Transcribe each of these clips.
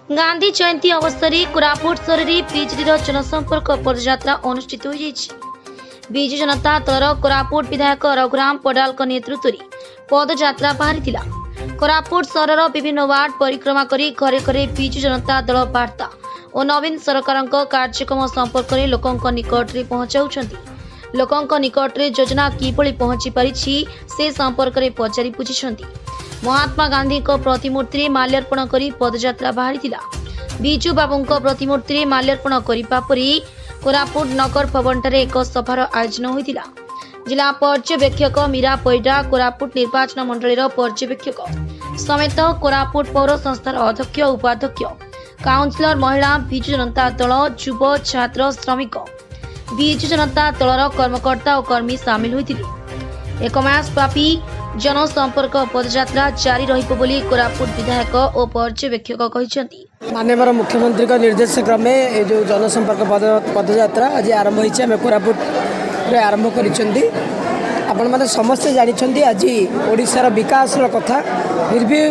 गांधी जयंती अवसर में कोरापुट सहर में बीजेडी जनसंपर्क पदयात्रा अनुष्ठित हो विजु जनता दल कोरापुट विधायक रघुराम पडाल नेतृत्व में पदयात्रा बाहरी कोरापुट सहर विभिन्न वार्ड परिक्रमा करी घरे घरे विजु जनता दल वार्ता और नवीन सरकार कार्यक्रम संपर्क में लोकों निकट में पहुंचाऊंट लोकों निकट में योजना किभली पहुंची पारी से संपर्क में पचारि बुझी महात्मा गांधी प्रतिमूर्ति माल्यार्पण करी पदयात्रा बाहरी विजु बाबू प्रतिमूर्ति माल्यार्पण करने परी कोरापुट नगर भवन एक सभार आयोजन होता जिला पर्यवेक्षक मीरा पैडा कोरापुट निर्वाचन मंडल पर्यवेक्षक समेत कोरापुट पौर संस्थार अध्यक्ष उपाध्यक्ष काउंसिलर महिला विजु जनता दल युव छात्र श्रमिक विजु जनता दलर कर्मकर्ता और कर्मी सामिल होते एक मासव्यापी जनसंपर्क पदयात्रा जारी रही कोरापुट विधायक और पर्यवेक्षक कहते माननीय मुख्यमंत्री का निर्देश क्रमे जो जनसंपर्क पदयात्रा आज आरंभ होती है कोरापुट आरंभ कर समस्ते जानते आज ओडिशार विकास कथा फिर भी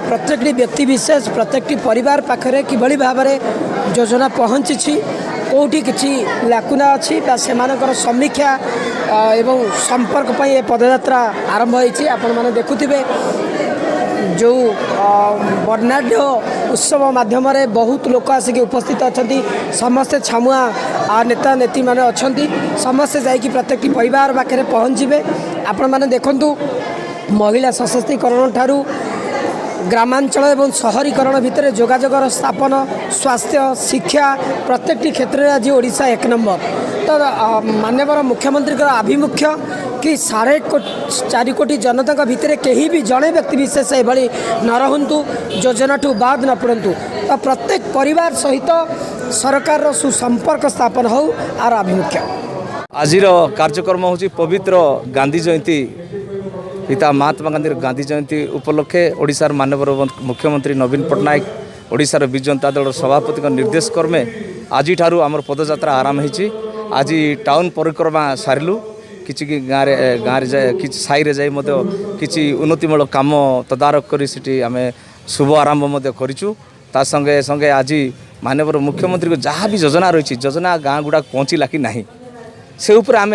प्रत्येक व्यक्ति विशेष प्रत्येक परिवार पाखरे किभली भाव में योजना पहुँची कौटी किसी लाकुना अच्छी समीक्षा एवं संपर्क पर पदयात्रा आरंभ होती आपण मैंने देखुवे जो वर्णाढ़ उत्सव माध्यम बहुत लोक आसिक उपस्थित अच्छा समस्ते छामुआ नेता नेत्री मैंने अच्छा समस्ते जाकि प्रत्येक परिवार पाखे पहुँचे आपण मैंने देखु महिला सशक्तिकरण ठारू ग्रामांचल एवं शहरीकरण भितर जोगाजोगर स्थापन स्वास्थ्य शिक्षा प्रत्येक क्षेत्र में आज ओडिशा एक नंबर तो माननीय मुख्यमंत्री आभिमुख्य कि 4.5 कोटी जनता भितर कहीं भी जड़े व्यक्ति विशेष एभली न रहंतु योजना ठू बाद न पड़तु तो प्रत्येक परिवार सहित सरकार सुसंपर्क स्थापन हो आर आभिमुख्य आज कार्यक्रम हूँ पवित्र गांधी जयंती पिता महात्मा गांधी गांधी जयंती उपलक्षे ओडिशार माननीय मुख्यमंत्री नवीन पट्टनायक ओडिशार विजु जनता दल सभापति निर्देश क्रमे आज ठारू आमर पदयात्रा आरंभ होती आज टाउन परिक्रमा सारू कि गाँव कि साई जाई कि उन्नतिमूलक काम तदारक कर आम शुभ आरंभ करूँ ता संगे संगे आज माननीय मुख्यमंत्री को जहाँ भी योजना रही योजना गाँ गुड़ा पहुँचला कि नहीं से उपर आम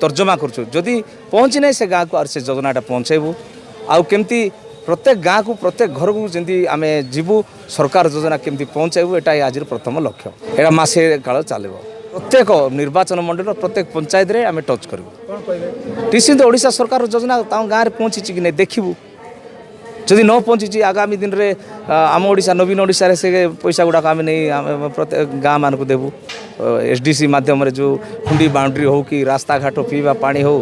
तर्जमा करूँ जदि पहुँची ना से गाँव को और से योजनाटा पहुँचेबू आउ केमती प्रत्येक गाँव को प्रत्येक घर को जमी आम जीवु सरकार योजना केमती पहुँचेबू एटा आज प्रथम लक्ष्य एटा मासे काल चलो प्रत्येक निर्वाचन मंडल प्रत्येक पंचायत रे आम टच करूँ निश्चित ओडिशा सरकार योजना गाँव में पहुँची कि नहीं देखू जदि न पहुँची आगामी दिन में आम ओडिशा नवीन ओडिशा से पैसा गुड़ाक आम नहीं प्रत्येक गाँव मान को देवु एसडीसी माध्यम जो खुंडी बाउंड्री हो कि रास्ता घाट पीवा पानी हो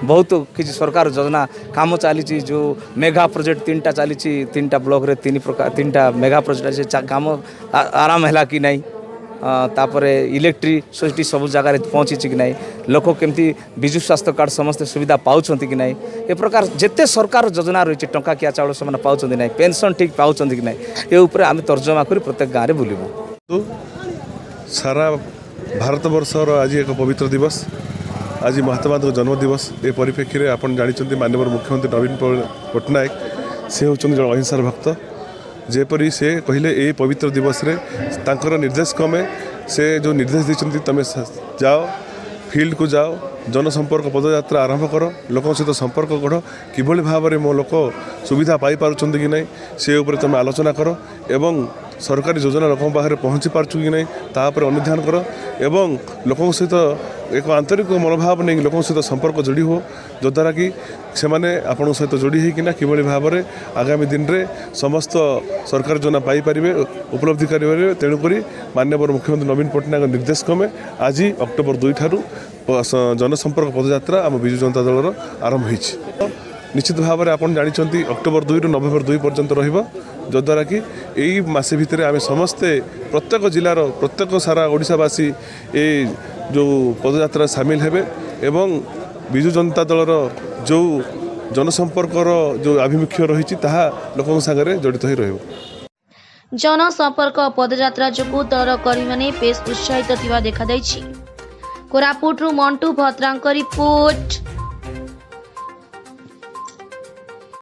बहुत किसी सरकार योजना काम चली जो मेगा प्रोजेक्ट 3टा चली 3टा ब्लॉक रे 3टा मेगा प्रोजेक्ट काम आराम है कि नहीं तापर इलेक्ट्रिसिटी सब जगह पहुँची कि नहीं लोक केमती विजु स्वास्थ्य कार्ड समस्त सुविधा पाँच कि नहीं ए प्रकार जिते सरकार योजना रही टंका किया चाउल से पाँच नहीं पेंशन ठीक पाँच कि नहीं ये उपर आम तर्जमा कर प्रत्येक गाँव में बुलू सारा भारत वर्षर आज एक पवित्र दिवस आज महात्मा गांधी जन्म दिवस ए परिप्रेक्षी में आप जानते माननीय मुख्यमंत्री नवीन पट्टनायक से होती जन अहिंसार भक्त जेपरी से कहले ये पवित्र दिवस रे तांकर निर्देश क्रमे से जो निर्देश देते तुम जाओ फील्ड को जाओ जनसंपर्क पदयात्रा आरंभ कर लोकों सहित संपर्क गढ़ किभली भाव में मो लोक सुविधा पाई पारुछंती कि नहीं से ऊपर तुम आलोचना कर एवं सरकारी योजना लोकों पाखे पहुँची पार्छु कि नहीं तापर अनुध्यान कर एवं लोकों सहित एक आंतरिक मनोभाव नहीं लोकों सहित संपर्क जोड़ी हो जद्वारा कि से मैंने आपण सहित जोड़ी होना किभली भाव में आगामी दिन में समस्त सरकार योजना पाइपर उपलब्धि करेंगे तेणुक माननीय मुख्यमंत्री नवीन पट्टनायक निर्देश क्रमे आज अक्टोबर 2 ठारू जनसंपर्क पदयात्रा आम विजु जनता दल आरंभ होती निश्चित भाव में आप जानते अक्टोबर 2 रु नवेम्बर 2 पर्यंत रद्वारा कि यही मसे भितर आम समस्ते प्रत्येक जिलार प्रत्येक सारा ओडिशावासी ये जो पदयात्रा सामिल हेबे एवं विजु जनता दलर जो जनसंपर्कर जो आभिमुख्य रही लोकों सागरे जड़ित हो रही जनसंपर्क पदयात्रा जो दलर कर्मी मैंने बेस उत्साहित देखा कोरापुट मंटू भद्रा रिपोर्ट।